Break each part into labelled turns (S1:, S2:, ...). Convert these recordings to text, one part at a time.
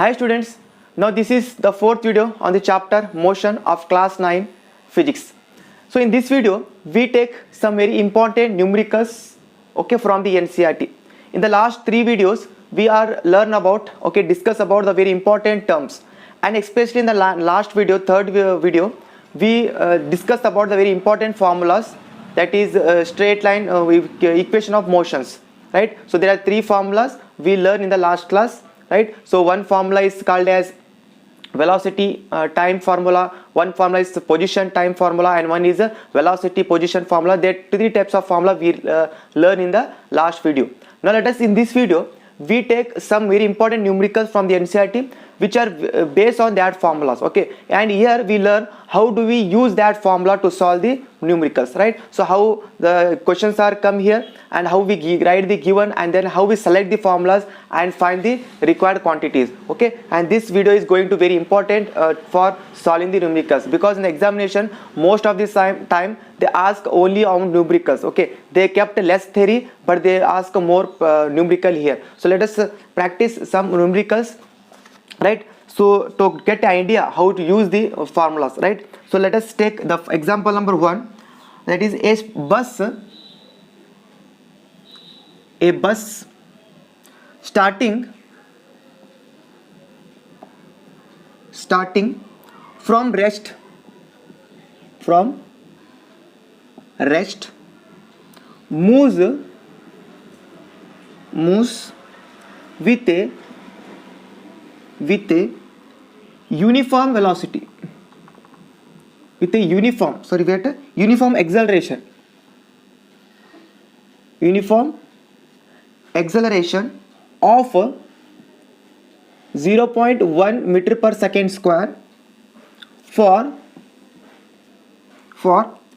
S1: Hi students, now this is the fourth video on the chapter motion of class 9 physics. So in this video we take some very important numericals from the NCERT. In the last three videos we are discuss about the very important terms, and especially in the last video, third video, we discussed about the very important formulas, that is straight line equation of motions, right? So there are three formulas we learned in the last class, right? So one formula is called as velocity time formula, one formula is the position time formula, and one is a velocity position formula. There are three types of formula we learn in the last video. Now let us, in this video we take some very important numericals from the NCERT which are based on that formulas, and here we learn how do we use that formula to solve the numericals, right? So how the questions are come here, and how we write the given, and then how we select the formulas and find the required quantities, and this video is going to very important for solving the numericals, because in the examination most of the time they ask only on numericals, they kept less theory but they ask more numerical here. So let us practice some numericals, right? So to get an idea how to use the formulas, right? So let us take the example number 1, that is a bus starting from rest moves with a uniform velocity, with a uniform acceleration of 0.1 meter per second square for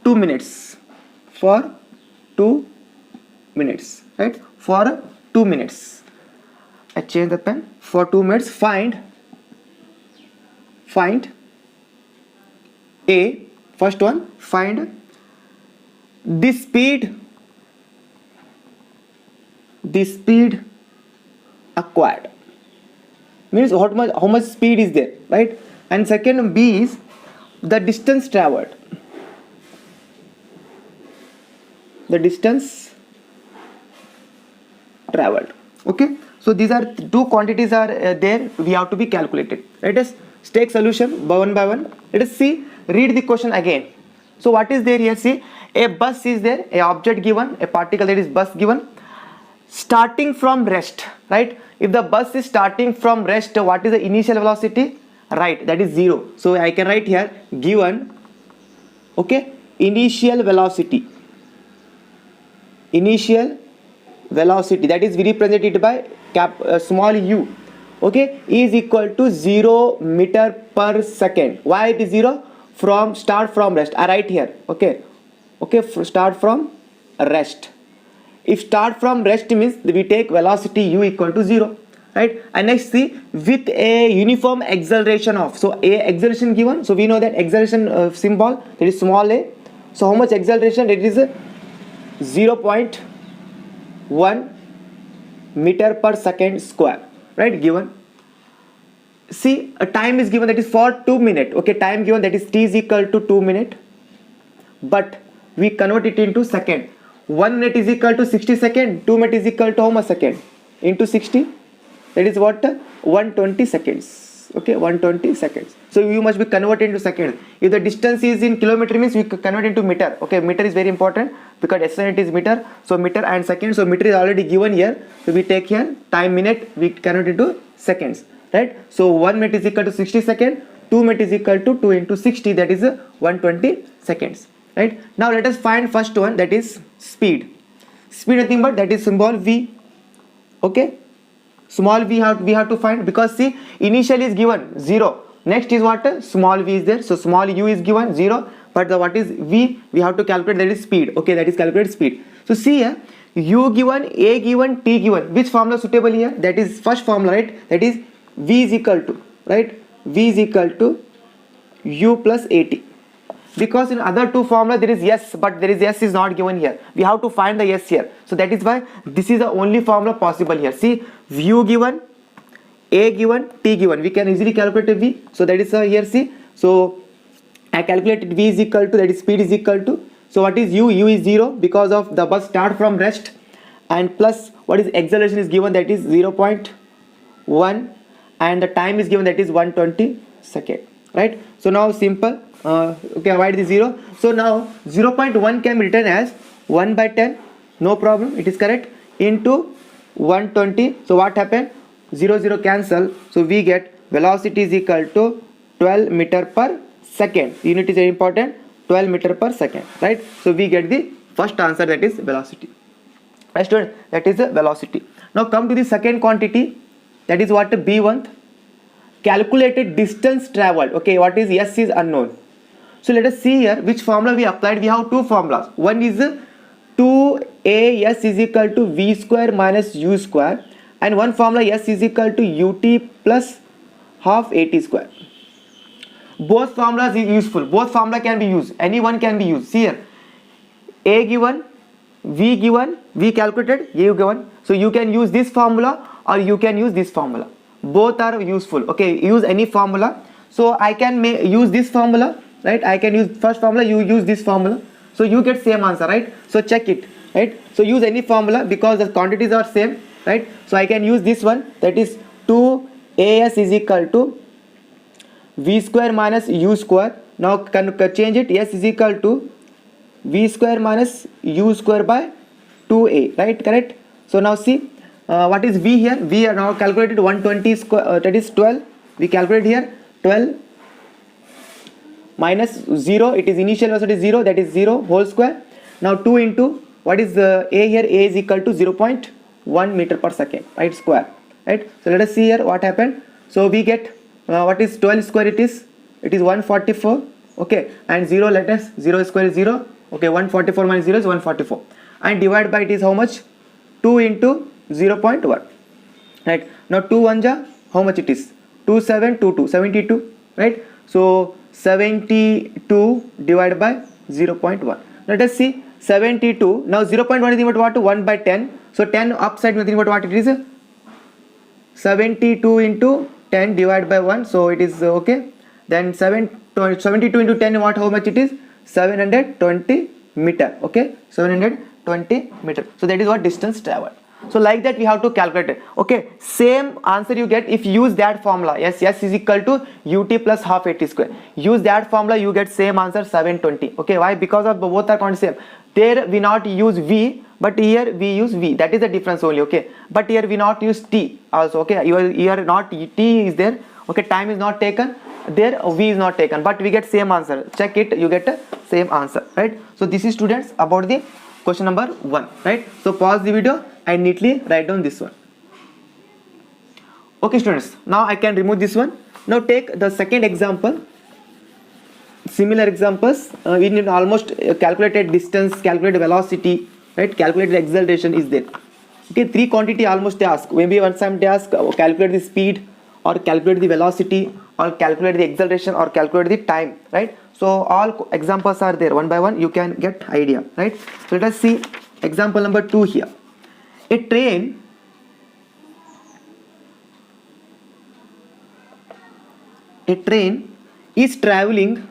S1: 2 minutes, right? For 2 minutes. I change the pen. For 2 minutes, find first one, find the speed acquired, means how much speed is there, right? And second, B is the distance traveled, So these are two quantities are there, we have to be calculated. Let us take solution one by one. Let us see, read the question again. So what is there here? See, a bus is there, a object given, a particle, that is bus given, starting from rest, right? If the bus is starting from rest, what is the initial velocity? Right, that is 0. So I can write here given, initial velocity, that is represented by small u, is equal to 0 meter per second. Why it is 0? Start from rest. I write here, start from rest. If start from rest means we take velocity u equal to 0, right? And next, see, with a uniform acceleration of, so a acceleration given, so we know that acceleration symbol, that is small a. So how much acceleration? It is 0.1 meter per second square, right? Given. See, a time is given, that is for 2 minutes, time given, that is t is equal to 2 minutes, but we convert it into second. 1 minute is equal to 60 seconds, 2 minutes is equal to how much second? Into 60, that is what? 120 seconds, 120 seconds. So you must be converted into seconds. If the distance is in kilometer means we convert into meter, meter is very important because SI unit is meter, so meter and second, so meter is already given here, so we take here time minute, we convert into seconds, right? So 1 minute is equal to 60 seconds, 2 minutes is equal to 2 into 60, that is 120 seconds, right? Now let us find first one, that is speed. Speed nothing but that is symbol v, small v we have to find, because see, initial is given 0, next is what? Small v is there, so small u is given 0, but the what is v we have to calculate, that is speed, that is calculate speed. So see here, u given, a given, t given, which formula suitable here? That is first formula, right? That is v is equal to, right? V is equal to u plus at. because in other two formula there is yes, but there is yes is not given here. We have to find the yes here. So that is why this is the only formula possible here. See, u given, A given, T given, we can easily calculate V. So that is here C. So I calculated V is equal to, that is speed is equal to, so what is U? U is 0 because of the bus start from rest, and plus what is acceleration is given, that is 0.1, and the time is given, that is 120 second, right? So now simple, okay, avoid the 0. So now 0.1 can be written as 1 by 10, no problem, it is correct, into 120. So what happened? 0 0 cancel, so we get velocity is equal to 12 meter per second. Unit is very important, 12 meter per second, right? So we get the first answer, that is velocity, right student? That is the velocity. Now come to the second quantity, that is what? B1, calculated distance traveled. Okay, what is S is unknown. So let us see here which formula we applied. We have two formulas. One is 2AS is equal to V square minus U square, and one formula S is equal to UT plus half AT square. Both formulas is useful, both formula can be used, any one can be used. See here, A given, V given, V calculated, A given, so you can use this formula or you can use this formula, both are useful. Okay, use any formula. So I can use this formula, right? I can use first formula, you use this formula, so you get same answer, right? So check it, right? So use any formula because the quantities are same, right? So I can use this one, that is 2AS is equal to V square minus U square. Now can change it, S is equal to V square minus U square by 2A, right? Correct. So now see, what is V here? V are now calculated 120 square, that is 12. We calculate here 12 minus 0, it is initial velocity 0, that is 0 whole square. Now 2 into what is the A here? A is equal to 0.1 meter per second, right? Square, right? So let us see here what happened. So we get what is 12 square? It is 144. Okay, and 0, let us 0 square is 0. Okay, 144 minus 0 is 144, and divide by it is how much? 2 into 0.1, right? Now 2 1 ja, how much it is? 2 7 2 2 72, right? So 72 divided by 0.1. Let us see 72. Now 0.1 is nothing but what? 1 by 10. So 10 upside nothing but what it is? 72 into 10 divided by 1. So it is okay. Then 72 into 10, what? How much it is? 720 meter. Okay, 720 meter. So that is what distance traveled. So like that we have to calculate it. Okay, same answer you get if you use that formula. Yes, S is equal to UT plus half AT square. Use that formula, you get same answer 720. Okay, why? Because of both are quantity same. There we not use V, but here we use V. That is the difference only. Okay, but here we not use T also. Okay, here not T is there. Okay, time is not taken. There V is not taken, but we get same answer. Check it, you get a same answer, right? So this is students about the question number 1, right? So pause the video and neatly write down this one. Okay students, now I can remove this one. Now take the second example. Similar examples, we need almost calculated distance, calculated velocity, right? Calculated acceleration is there. Okay, 3 quantity almost ask. Maybe one time they ask calculate the speed, or calculate the velocity, or calculate the acceleration, or calculate the time, right? So all examples are there, one by one you can get idea, right? So let us see example number 2 here. A train is traveling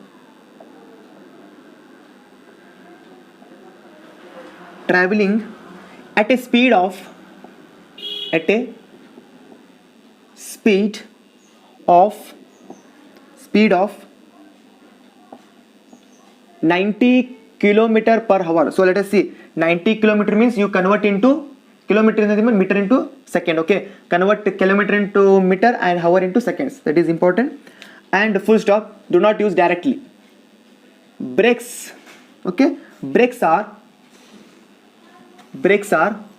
S1: at a speed of 90 kilometer per hour. So let us see, 90 kilometer means you convert into kilometer, meter into second. Okay, convert kilometer into meter and hour into seconds. That is important. And full stop. Do not use directly. Brakes. Okay, brakes are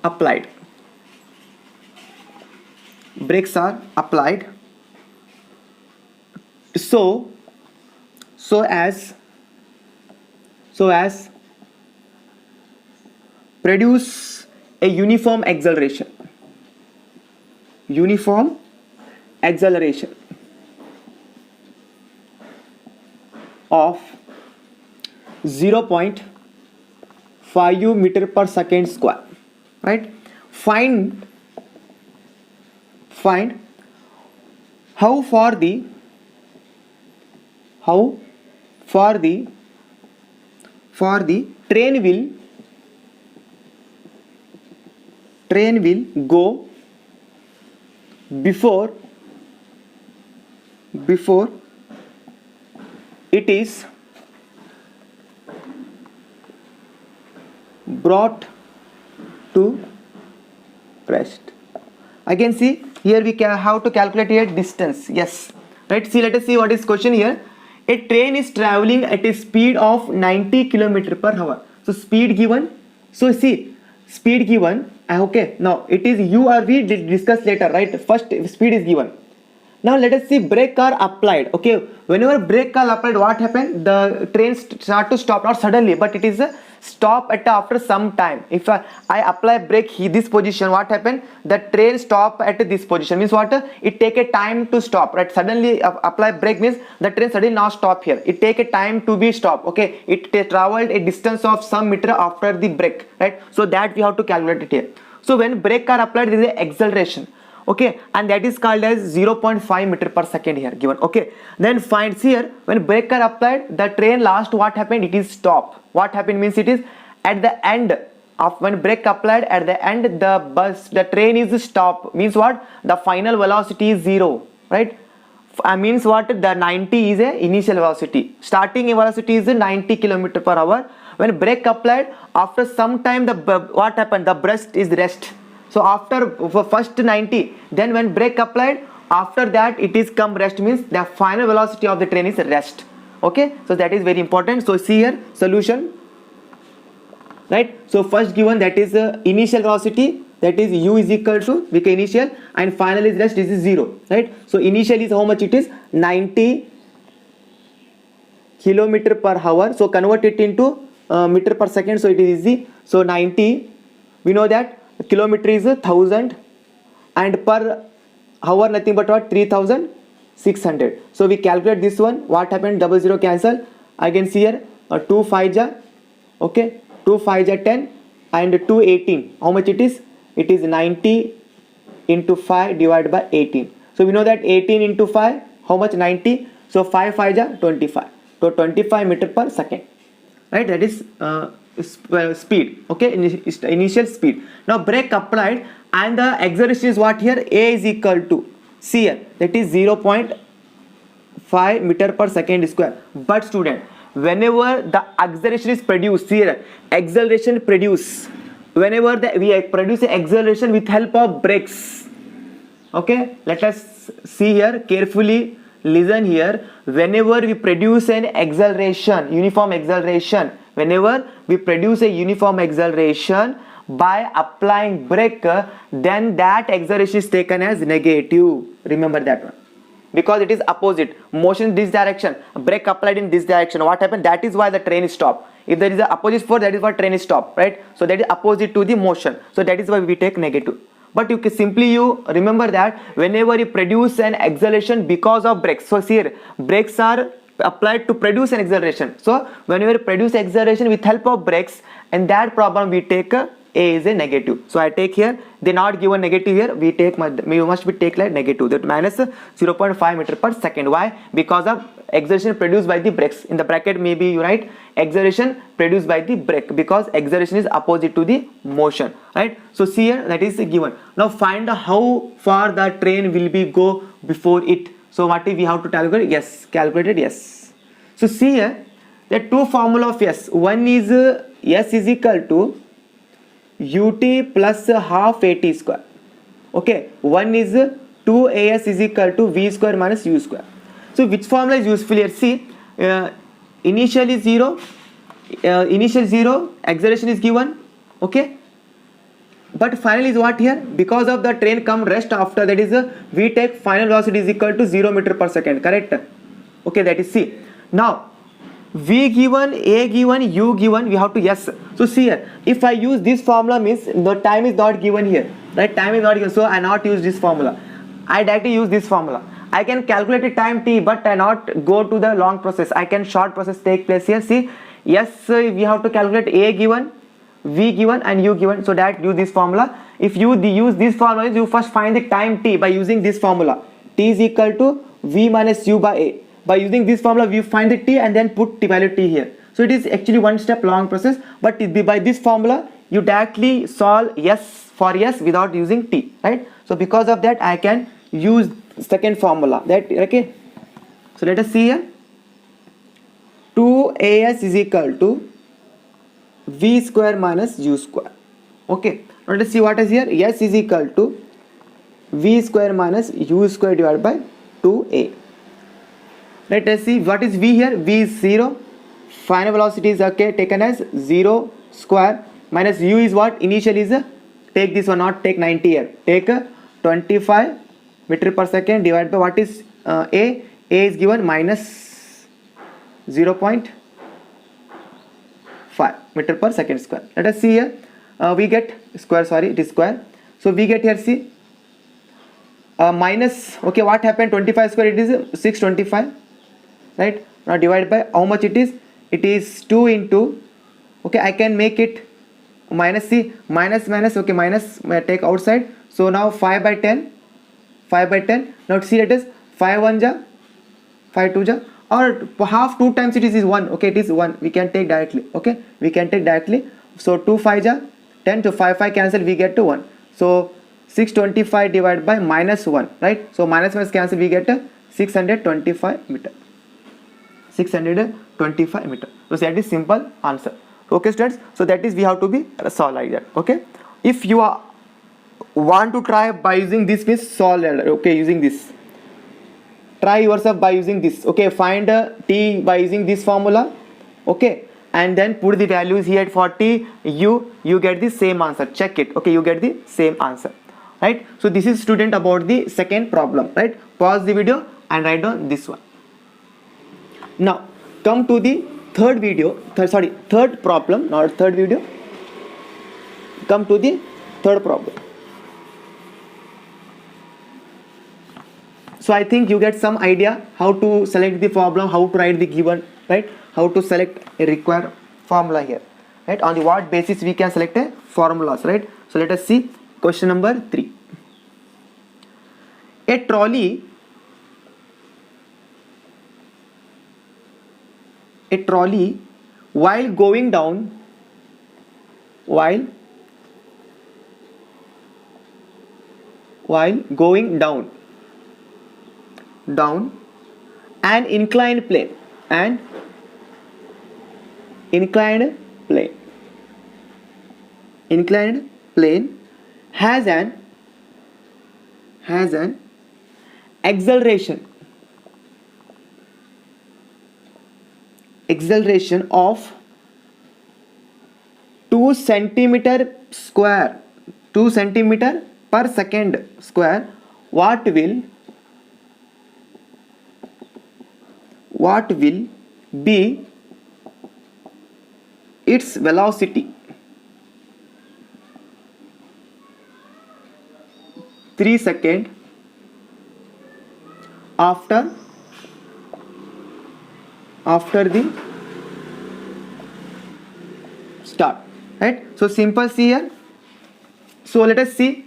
S1: applied. Brakes are applied so as produce a uniform acceleration of 0.5 meter per second square, right? Find how far the train will go before it is brought to rest. Again, see here we can have to calculate here distance. Yes, right. See, let us see what is question here. A train is traveling at a speed of 90 km per hour. So speed given. So see, speed given. Okay, now it is u or v discuss later, right? First speed is given. Now let us see brake are applied. Okay, whenever brake are applied, what happened? The train start to stop, not suddenly, but it is a stop at after some time. If I apply brake this position, what happened? The train stop at this position, means what? It take a time to stop, right? Suddenly apply brake means the train suddenly now stop here. It take a time to be stopped. Okay, it traveled a distance of some meter after the brake, right? So that we have to calculate it here. So when brake are applied, there is a acceleration. Okay, and that is called as 0.5 meter per second here given. Okay, then finds here when brake are applied, the train last what happened? It is stop. What happened means it is at the end of when brake applied, at the end the train is stop, means what? The final velocity is 0, right? Means what? The 90 is a initial velocity. Starting velocity is 90 km per hour. When brake applied, after some time what happened? The breast is rest. So after first 90, then when brake applied, after that it is come rest, means the final velocity of the train is rest. Okay, so that is very important. So see here solution, right? So first given, that is initial velocity, that is u is equal to initial, and final is rest, this is 0, right? So initial is how much? It is 90 km per hour. So convert it into meter per second, so it is easy. So 90, we know that kilometer is 1000, and per hour nothing but what? 3600. So we calculate this one. What happened? 00 cancel. Again see here 2 5 ja, okay, 2 5 ja 10, and 2 18. How much it is? It is 90 into 5 divided by 18. So we know that 18 into 5, how much? 90. So 5 5 ja 25. So 25 meter per second, right? That is speed. Okay, initial speed. Now brake applied, and the acceleration is what here? A is equal to, see here, that is 0.5 meter per second square. But student, whenever the acceleration is produced, here acceleration produce, whenever we produce acceleration with help of brakes. Okay, let us see here carefully, listen here. Whenever we produce an acceleration, uniform acceleration, whenever we produce a uniform acceleration by applying brake, then that acceleration is taken as negative. Remember that one, because it is opposite motion this direction, brake applied in this direction. What happened? That is why the train is stopped. If there is a opposite force, that is why train is stopped, right? So that is opposite to the motion, so that is why we take negative. But you can simply remember that whenever you produce an acceleration because of brakes, so here brakes are applied to produce an acceleration. So whenever you produce acceleration with help of brakes, and that problem we take A is a negative. So I take here, they not given negative here, we take must be take like negative, that minus 0.5 meter per second. Why? Because of acceleration produced by the brakes. In the bracket maybe you write acceleration produced by the brake, because acceleration is opposite to the motion, right? So see here, that is given. Now find how far the train will be go before it. So what we have to calculate? Yes, calculated. Yes. So see here, the two formula of S. One is S is equal to ut plus half at square. Okay. One is 2as is equal to v square minus u square. So which formula is useful here? See, initially 0, initial 0, acceleration is given. Okay. But final is what here? Because of the train come rest after, that is we take final velocity is equal to 0 meter per second, correct? Okay, that is C. Now V given, A given, U given, we have to yes. So see here, if I use this formula means the time is not given here, right? Time is not given, so I not use this formula. I directly use this formula. I can calculate the time t, but I not go to the long process. I can short process take place here. See, yes, we have to calculate A given, V given, and U given. So that use this formula. If you use this formula, you first find the time t by using this formula. T is equal to V minus U by A. By using this formula, we find the T and then put the value T here. So it is actually one step long process, but by this formula, you directly solve S for S without using T, right? So because of that, I can use second formula. That okay. So let us see here. 2AS is equal to V square minus U square. Okay. Now let us see what is here. S is equal to V square minus U square divided by 2A. Let us see what is V here. V is 0. Final velocity is okay, taken as 0 square minus U is what? Initial is take this one, not take 90 here. Take 25 meter per second divided by what is A. A is given minus 0.5 meter per second square. Let us see here. We get square, sorry, it is square. So we get here, see, minus, okay, what happened? 25 square, it is 625, right? Now divided by how much it is? It is 2 into, okay, I can make it minus, see, minus, okay, minus, take outside. So now 5 by 10. Now see, it is 5 1 ja, 5 2 ja, or half 2 times it is 1. Okay, it is 1. We can take directly. Okay, we can take directly. So 2 5 ja, 10 to 5 cancel, we get to 1. So 625 divided by minus 1, right? So minus cancel, we get 625 meter. 625 meter. So that is simple answer. Okay, students. So that is we have to be solve like that. Okay. If you want to try by using this, means solve. Okay, using this. Try yourself by using this. Okay, find T by using this formula. Okay, and then put the values here at 40. You get the same answer. Check it. Okay, you get the same answer. Right. So this is, student, about the second problem. Right. Pause the video and write down this one. Now come to the third problem, not third video. Come to the third problem. So I think you get some idea how to select the problem, how to write the given, right? How to select a required formula here, right? On the what basis we can select a formulas, right? So let us see question number 3. A trolley while going down an inclined plane has an acceleration of 2 centimeter per second square. What will be its velocity? 3 seconds after the start, right? So simple, see here. So let us see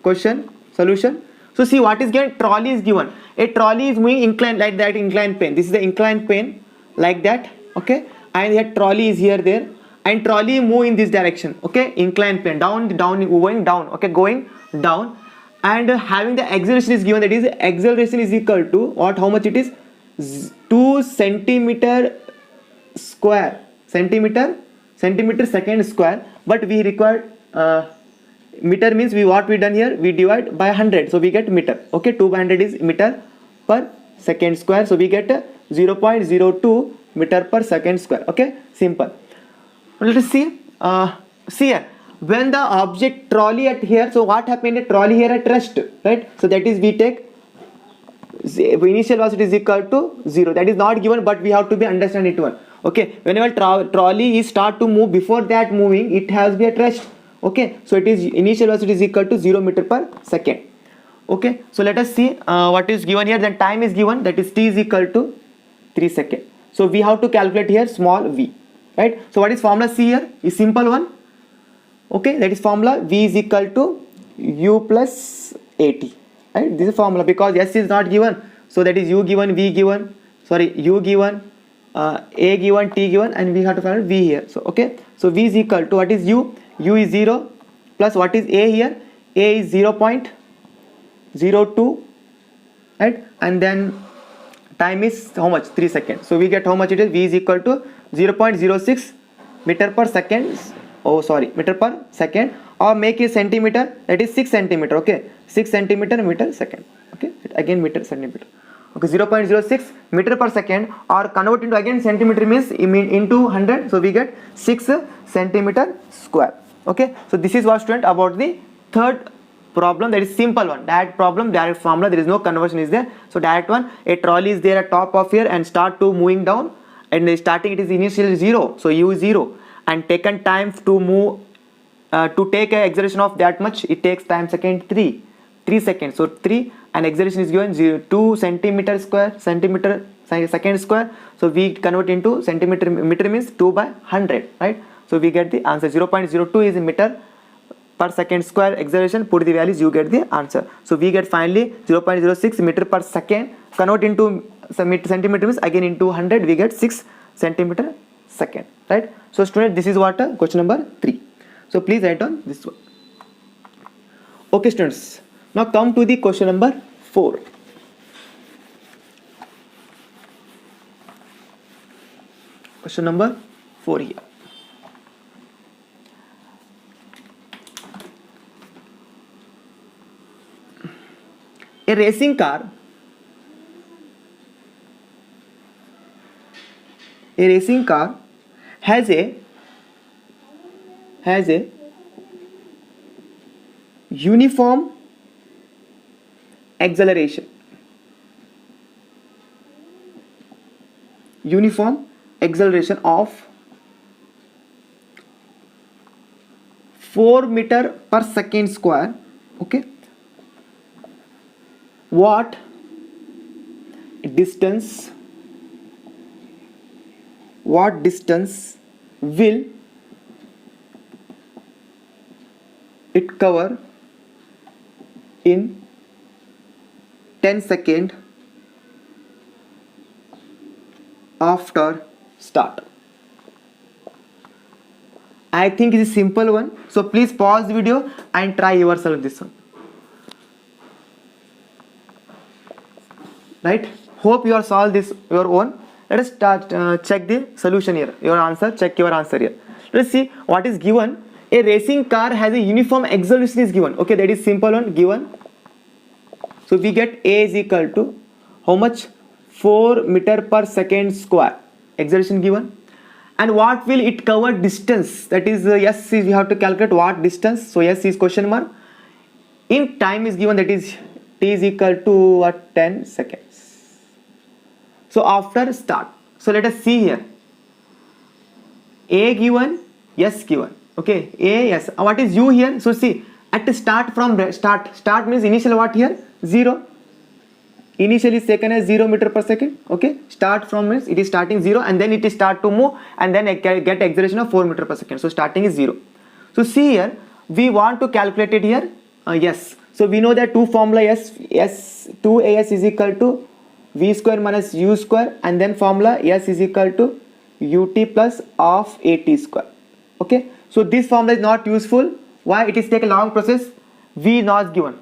S1: question solution. So see what is given. Trolley is given. A trolley is moving inclined, like that inclined plane. This is the inclined plane, like that. Okay, and here trolley is here, there, and trolley move in this direction. Okay, inclined plane, down, going down. Okay, going down, and having the acceleration is given. That is, acceleration is equal to what? How much it is? 2 centimeter square, centimeter second square. But we require meter, means what we done here, we divide by 100, so we get meter. Okay, 2 by 100 is meter per second square, so we get 0.02 meter per second square. Okay, simple. Let us see. See here, when the object trolley at here, so what happened? A trolley here at rest, right? So that is, we take initial velocity is equal to 0. That is not given, but we have to be understand it one. Okay, whenever trolley is start to move, before that moving, it has be at rest. Okay, so it is initial velocity is equal to 0 meter per second. Okay, so let us see what is given here. Then time is given, that is t is equal to 3 seconds. So we have to calculate here small v, right? So what is formula C here? Is simple one. Okay, that is formula v is equal to u plus at. right? This is formula because S is not given, so that is U given, V given, sorry, U given, A given, T given, and we have to find out V here. So okay, so V is equal to what is U? U is 0 plus what is A here? A is 0.02, right? And then time is how much? 3 seconds. So we get how much it is? V is equal to 0.06 meter per second. Oh sorry, meter per second, or make it centimeter, that is 6 centimeter. Okay, 6 centimeter meter second. Okay, again meter centimeter. Okay, 0.06 meter per second, or convert into again centimeter means into 100. So we get 6 centimeter square. Okay, so this is what student about the third problem, that is simple one, direct problem, direct formula, there is no conversion is there. So direct one, a trolley is there at top of here and start to moving down, and starting it is initially 0, so U is 0, and taken time to move to take a acceleration of that much, it takes time second 3 seconds. So 3, and acceleration is given 2 centimeter square, centimeter second square. So we convert into centimeter, meter means 2 by 100, right? So we get the answer. 0.02 is meter per second square acceleration. Put the values, you get the answer. So we get finally 0.06 meter per second, convert into centimeter means again into 100, we get 6 centimeter second, right? So student, this is what question number 3. So please write down this one. Okay students, now come to the question number 4. Question number 4 here. A racing car has a uniform acceleration of 4 meter per second square. Okay, what distance will it cover in 10 seconds after start? I think it is a simple one, so please pause the video and try yourself this one, right? Hope you are solved this your own. Let us start check the solution here, your answer, check your answer here. Let's see what is given. A racing car has a uniform acceleration is given. Okay, that is simple one given. So we get A is equal to how much? 4 meter per second square acceleration given. And what will it cover distance? That is yes, we have to calculate what distance. So yes is question mark. In time is given, that is T is equal to what? 10 seconds. So after start. So let us see here. A given, S given. Okay, A, yes. What is U here? So see, at the start from start means initial what here? 0. Initially taken as 0 meter per second. Okay, start from means it is starting 0 and then it is start to move and then get acceleration of 4 meter per second. So starting is 0. So see here, we want to calculate it here. Yes. So we know that two formula S 2as is equal to V square minus U square, and then formula S is equal to UT plus of AT square. Okay. So this formula is not useful. Why? It is take a long process. V not given.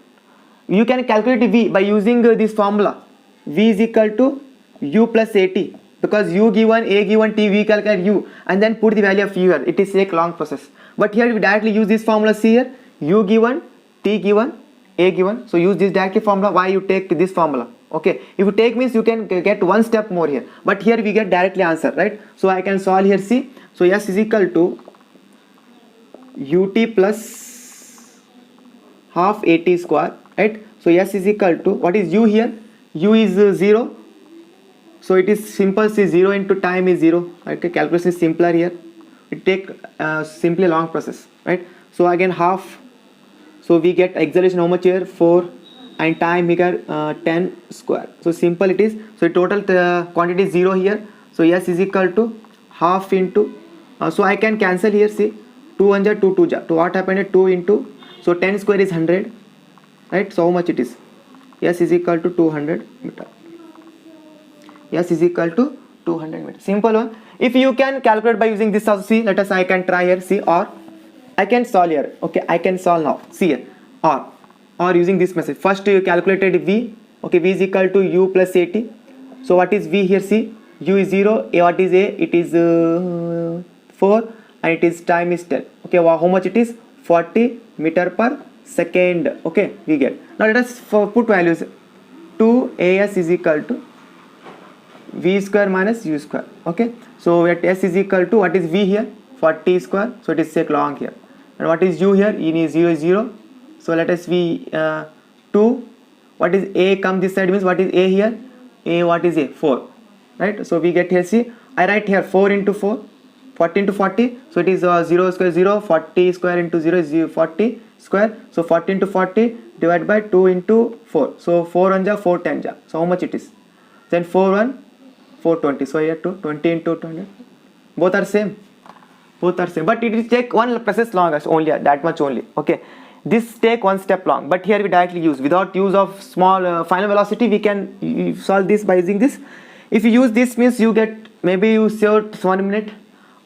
S1: You can calculate V by using this formula. V is equal to U plus AT, because U given, A given, T, we calculate U and then put the value of U here. It is take long process. But here we directly use this formula. See here, U given, T given, A given. So use this directly formula. Why you take this formula? Okay, if you take means you can get one step more here, but here we get directly answer, right? So I can solve here. See, so S is equal to UT plus half AT square, right? So S is equal to what is U here? U is 0. So it is simple. See, 0 into time is 0. Okay, calculation is simpler here. It take simply long process, right? So again half. So we get acceleration how much here? 4, and time here 10 square. So simple it is. So total quantity is 0 here. So S is equal to half into. So I can cancel here. See, 2 1 ja 2 2 ja. So what happened? 2 into. So 10 square is 100. Right, so how much it is? S is equal to 200 meter. S is equal to 200 meter. Simple one. If you can calculate by using this also, see, let us, I can try here, see, or I can solve here. Okay, I can solve now. See here, or using this method. First you calculated V. Okay, V is equal to U plus AT. So what is V here? See, U is 0. A, what is A? It is 4, and it is time is 10. Okay, how much it is? 40 meter per second. Okay, we get. Now let us put values. 2 AS is equal to V square minus U square. Okay, so at S is equal to, what is V here? 40 square. So it is take long here. And what is U here? In is 0 is 0. So let us V 2. What is A come this side means what is A here? A, what is A? 4. Right. So we get here, see, I write here 4 into 4. 40 into 40. So it is 0 square 0. 40 square into 0 is 40 square. So 40 into 40 divided by 2 into 4. So 4 1 ja 4 10 ja. So how much it is? Then 4 1 420. So here 2 20 into 20. Both are same. Both are same. But it will take one process longer only, that much only. Okay. This take one step long. But here we directly use, without use of small final velocity, we can solve this by using this. If you use this means you get, maybe you save 1 minute,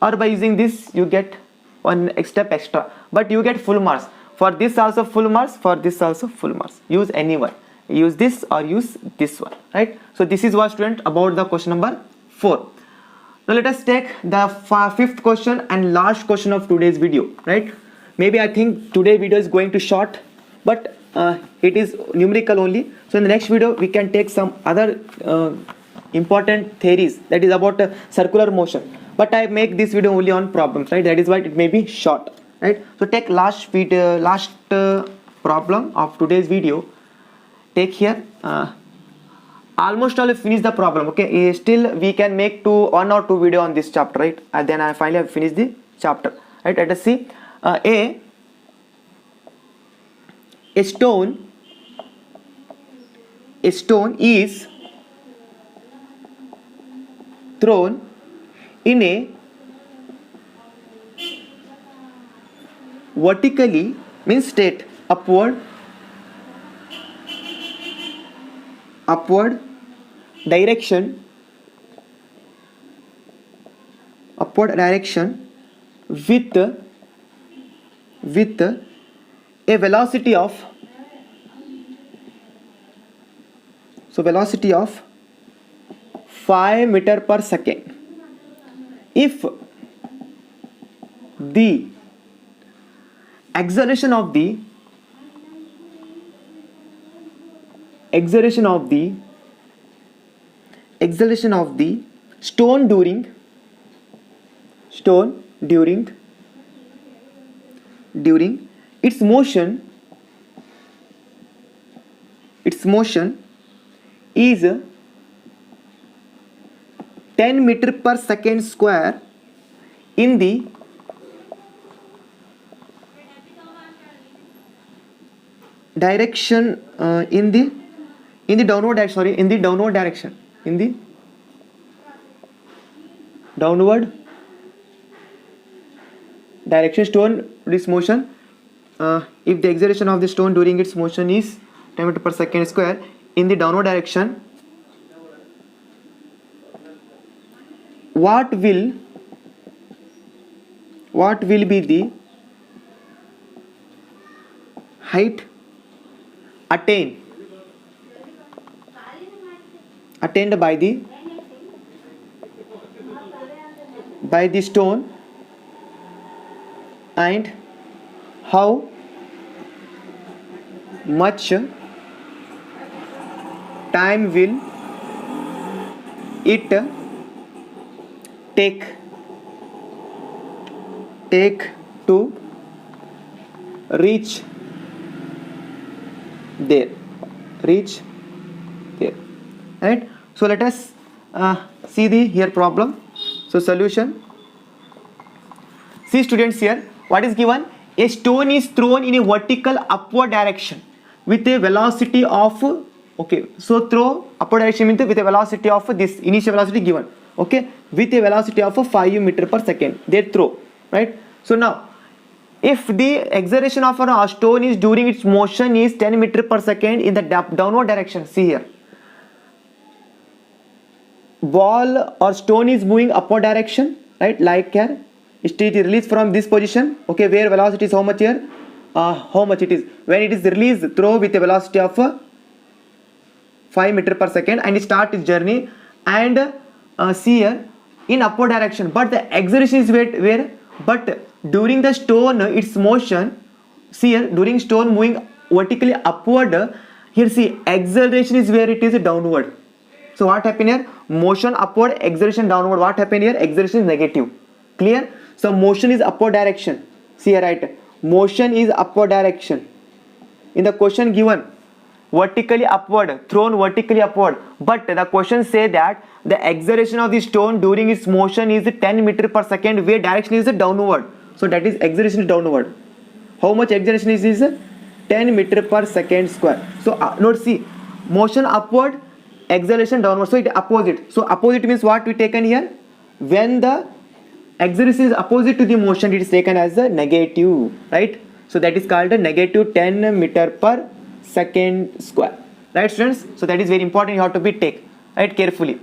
S1: or by using this you get one step extra. But you get full marks. For this also full marks, for this also full marks. Use any one. Use this or use this one, right? So this is what, student, about the question number 4. Now let us take the 5th question and last question of today's video, right? Maybe I think today's video is going to short, but it is numerical only. So in the next video we can take some other important theories, that is about circular motion. But I make this video only on problems, right? That is why it may be short, right? So take last video, problem of today's video. Take here. Almost all finish the problem. Okay, still we can make 1 or 2 video on this chapter, right? And then I finally have finished the chapter, right? Let us see. A stone is thrown in a vertically, means straight upward direction with a velocity of 5 meter per second. If the acceleration of the stone during its motion is 10 meter per second square in the direction in the downward direction stone this motion, if the acceleration of the stone during its motion is 10 meter per second square in the downward direction, what will be the height attained by the stone, and how much time will it take to reach there, right? So let us see the here problem. So solution. See students, here what is given? A stone is thrown in a vertical upward direction with a velocity of, okay, so throw upward direction means with a velocity of this initial velocity given, okay, with a velocity of 5 meter per second they throw, right? So now if the acceleration of a stone is during its motion is 10 meter per second in the downward direction, see here, ball or stone is moving upward direction, right, like here, it is released from this position, okay, where velocity is how much here, how much it is, when it is released throw with a velocity of 5 meter per second and it start its journey, and see here in upward direction, but the acceleration is where, but during the stone its motion, see here, during stone moving vertically upward, here see acceleration is where it is downward. So what happened here, motion upward, acceleration downward, what happened here, acceleration is negative, clear. So motion is upward direction, see here, right, motion is upward direction in the question given, vertically upward, thrown vertically upward, but the question say that the acceleration of the stone during its motion is 10 meter per second, where direction is downward, so that is acceleration is downward. How much acceleration is 10 meter per second square. So note, see, motion upward, acceleration downward, so it opposite. So opposite means what we taken here, when the acceleration is opposite to the motion, it is taken as a negative, right? So that is called a negative 10 meter per second square, right students? So that is very important, you have to be take, right, carefully.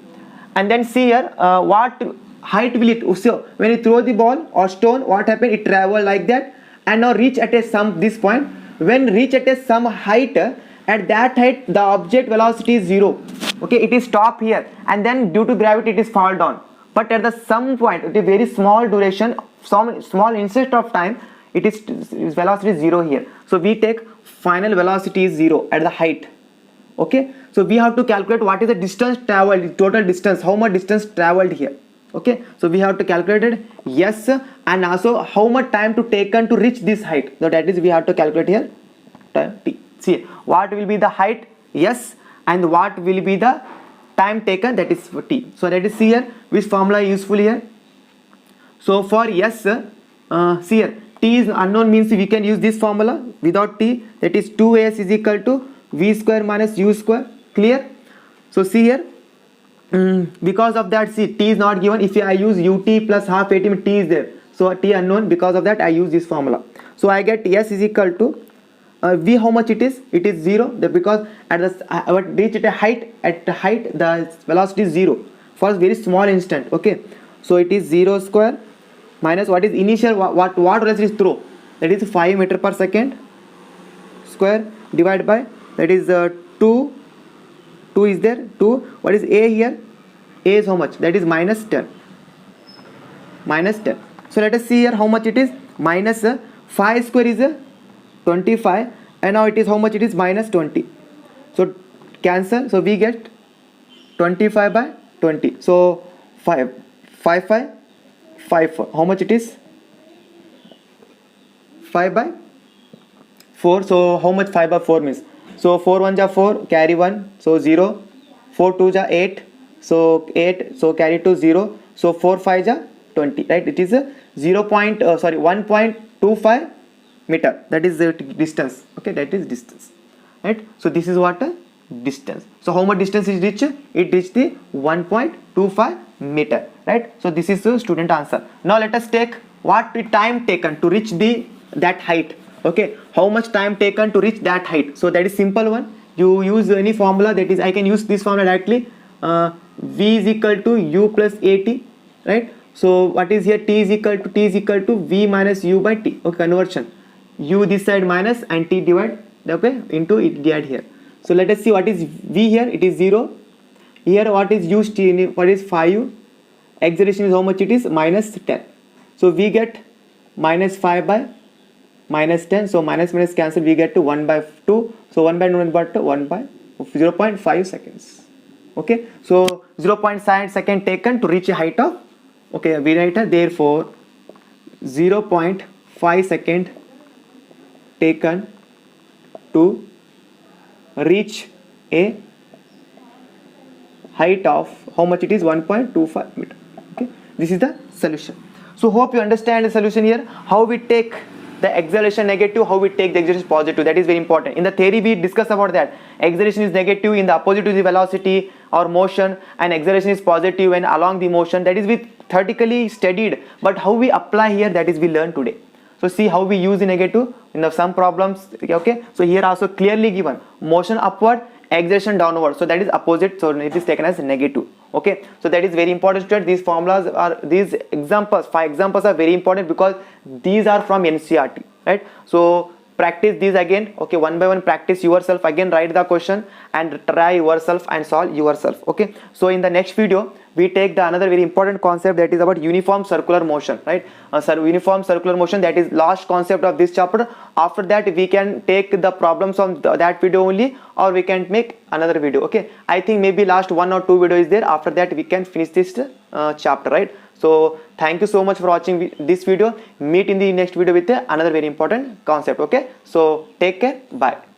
S1: And then see here, what height will it, so when you throw the ball or stone, what happened, it travel like that and now reach at a some this point, when reach at a some height, at that height the object velocity is 0, okay, it is stop here, and then due to gravity it is fall down, but at the some point, at a very small duration, some small instant of time, it is velocity is 0 here. So we take final velocity is 0 at the height, okay. So we have to calculate what is the distance traveled, total distance, how much distance traveled here, okay. So we have to calculate it, yes, and also how much time to taken to reach this height, so that is we have to calculate here time t. See what will be the height, yes, and what will be the time taken, that is for t. So that is, see here which formula is useful here. So for yes, see here, t is unknown means we can use this formula without t, that is 2s is equal to v square minus u square, clear. So see here, because of that, see, t is not given, if I use ut plus half at, t is there, so t unknown, because of that I use this formula. So I get s is equal to v, how much it is 0, because at the reach at a height, the velocity is 0 for a very small instant, okay. So it is 0 square minus what is initial, what velocity is throw, that is 5 meter per second square, divided by, that is 2 is there, 2, what is a here, a is how much, that is minus 10. So let us see here how much it is, minus 5 square is 25, and now it is how much, it is minus 20, so cancel, so we get 25 by 20, so 5, 4, how much it is, 5 by 4, so how much 5 by 4 means, so 4 1 ja 4, carry 1, so 0, 4 2 ja 8, so 8, so carry 2 0, so 4 5 ja 20, right, it is a 1.25 meter, that is the distance, okay, that is distance, right. So this is what a distance. So how much distance is reached, it reached the 1.25 meter, right. So this is the student answer. Now let us take what the time taken to reach that height, okay, how much time taken to reach that height. So that is simple one, you use any formula, that is I can use this formula directly, v is equal to u plus at, right. So what is here, t is equal to v minus u by t, okay, conversion, u this side minus and t divide, okay, into it divide here. So let us see what is v here, it is 0, here what is u, t, what is 5, acceleration is how much it is, minus 10, so we get minus 5 by minus 10, so minus cancel, we get to 1 by 2, so 1 by 1 by 0.5 seconds, okay. So 0.5 second taken to reach a height of, okay, we write therefore 0.5 second taken to reach a height of how much it is, 1.25 meter, okay. This is the solution. So hope you understand the solution here, how we take the acceleration negative, how we take the acceleration positive, that is very important. In the theory we discuss about that acceleration is negative in the opposite to the velocity or motion, and acceleration is positive when along the motion, that is we theoretically studied, but how we apply here, that is we learn today. So see how we use the negative in some problems. Okay, so here also clearly given motion upward, acceleration downward, so that is opposite, so it is taken as negative. Okay, so that is very important student. These formulas are, these examples, 5 examples are very important because these are from NCERT, right? So practice these again. Okay, one by one practice yourself again, write the question and try yourself and solve yourself. Okay, so in the next video we take the another very important concept, that is about uniform circular motion, right? Uniform circular motion, that is last concept of this chapter. After that we can take the problems from that video only, or we can make another video. Okay, I think maybe last 1 or 2 video is there. After that we can finish this chapter, right? So thank you so much for watching this video. Meet in the next video with another very important concept. Okay, so take care, bye.